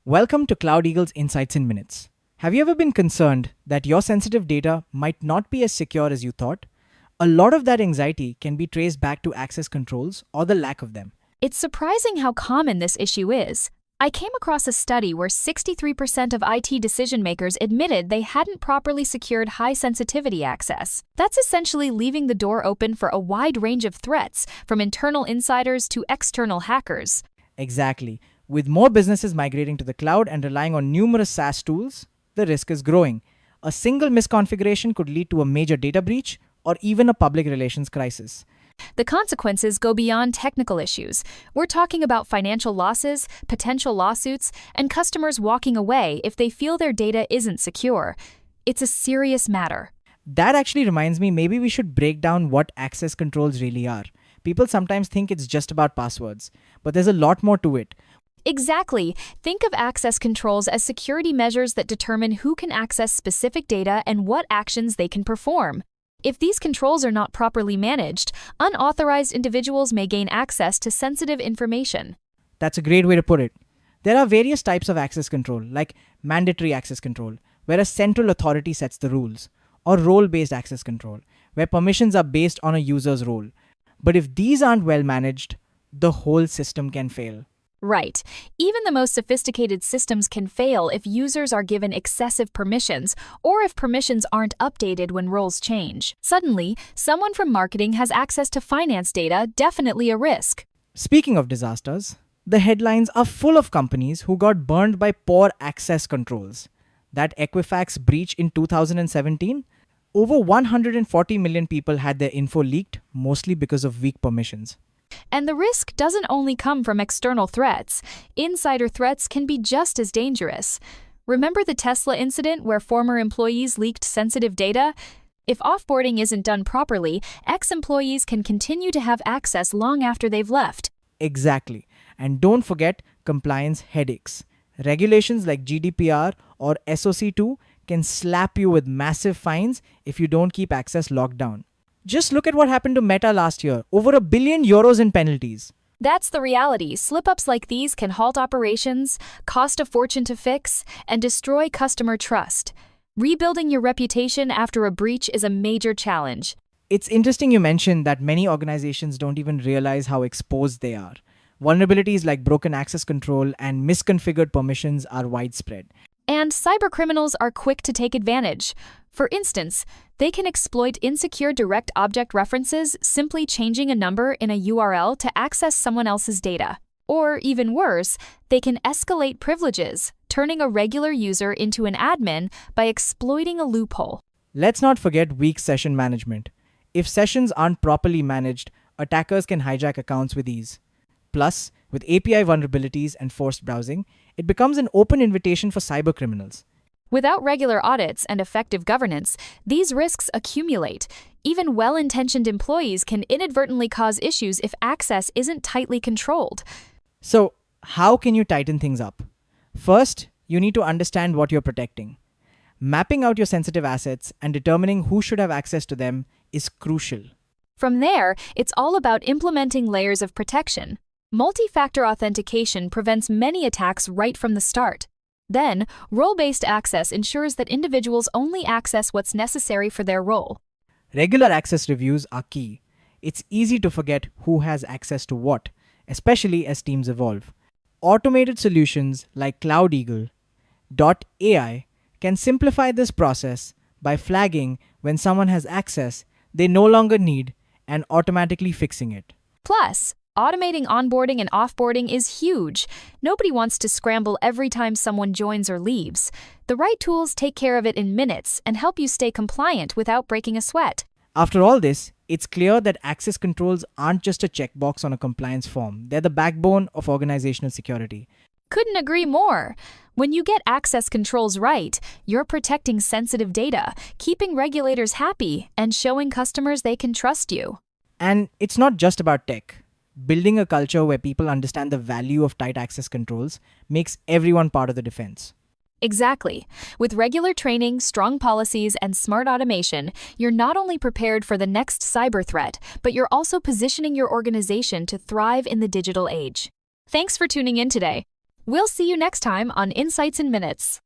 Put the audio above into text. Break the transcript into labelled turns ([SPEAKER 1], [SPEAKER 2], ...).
[SPEAKER 1] Welcome to CloudEagle's Insights in Minutes. Have you ever been concerned that your sensitive data might not be as secure as you thought? A lot of that anxiety can be traced back to access controls or the lack of them.
[SPEAKER 2] It's surprising how common this issue is. I came across a study where 63% of IT decision makers admitted they hadn't properly secured high-sensitivity access. That's essentially leaving the door open for a wide range of threats, from internal insiders to external hackers.
[SPEAKER 1] Exactly. With more businesses migrating to the cloud and relying on numerous SaaS tools, the risk is growing. A single misconfiguration could lead to a major data breach or even a public relations crisis.
[SPEAKER 2] The consequences go beyond technical issues. We're talking about financial losses, potential lawsuits, and customers walking away if they feel their data isn't secure. It's a serious matter.
[SPEAKER 1] That actually reminds me, maybe we should break down what access controls really are. People sometimes think it's just about passwords, but there's a lot more to it.
[SPEAKER 2] Exactly. Think of access controls as security measures that determine who can access specific data and what actions they can perform. If these controls are not properly managed, unauthorized individuals may gain access to sensitive information.
[SPEAKER 1] That's a great way to put it. There are various types of access control, like mandatory access control, where a central authority sets the rules, or role-based access control, where permissions are based on a user's role. But if these aren't well managed, the whole system can fail.
[SPEAKER 2] Right. Even the most sophisticated systems can fail if users are given excessive permissions or if permissions aren't updated when roles change. Suddenly, someone from marketing has access to finance data, definitely a risk.
[SPEAKER 1] Speaking of disasters, the headlines are full of companies who got burned by poor access controls. That Equifax breach in 2017, over 140 million people had their info leaked, mostly because of weak permissions.
[SPEAKER 2] And the risk doesn't only come from external threats. Insider threats can be just as dangerous. Remember the Tesla incident where former employees leaked sensitive data? If offboarding isn't done properly, ex-employees can continue to have access long after they've left.
[SPEAKER 1] Exactly. And don't forget compliance headaches. Regulations like GDPR or SOC 2 can slap you with massive fines if you don't keep access locked down. Just look at what happened to Meta last year, over €1 billion in penalties.
[SPEAKER 2] That's the reality. Slip-ups like these can halt operations, cost a fortune to fix, and destroy customer trust. Rebuilding your reputation after a breach is a major challenge.
[SPEAKER 1] It's interesting you mentioned that many organizations don't even realize how exposed they are. Vulnerabilities like broken access control and misconfigured permissions are widespread.
[SPEAKER 2] And cybercriminals are quick to take advantage. For instance, they can exploit insecure direct object references, simply changing a number in a URL to access someone else's data. Or even worse, they can escalate privileges, turning a regular user into an admin by exploiting a loophole.
[SPEAKER 1] Let's not forget weak session management. If sessions aren't properly managed, attackers can hijack accounts with ease. Plus, with API vulnerabilities and forced browsing, it becomes an open invitation for cybercriminals.
[SPEAKER 2] Without regular audits and effective governance, these risks accumulate. Even well-intentioned employees can inadvertently cause issues if access isn't tightly controlled.
[SPEAKER 1] So, how can you tighten things up? First, you need to understand what you're protecting. Mapping out your sensitive assets and determining who should have access to them is crucial.
[SPEAKER 2] From there, it's all about implementing layers of protection. Multi-factor authentication prevents many attacks right from the start. Then, role-based access ensures that individuals only access what's necessary for their role.
[SPEAKER 1] Regular access reviews are key. It's easy to forget who has access to what, especially as teams evolve. Automated solutions like CloudEagle .ai can simplify this process by flagging when someone has access they no longer need and automatically fixing it.
[SPEAKER 2] Plus, automating onboarding and offboarding is huge. Nobody wants to scramble every time someone joins or leaves. The right tools take care of it in minutes and help you stay compliant without breaking a sweat.
[SPEAKER 1] After all this, it's clear that access controls aren't just a checkbox on a compliance form. They're the backbone of organizational security.
[SPEAKER 2] Couldn't agree more. When you get access controls right, you're protecting sensitive data, keeping regulators happy, and showing customers they can trust you.
[SPEAKER 1] And it's not just about tech. Building a culture where people understand the value of tight access controls makes everyone part of the defense.
[SPEAKER 2] Exactly. With regular training, strong policies, and smart automation, you're not only prepared for the next cyber threat, but you're also positioning your organization to thrive in the digital age. Thanks for tuning in today. We'll see you next time on Insights in Minutes.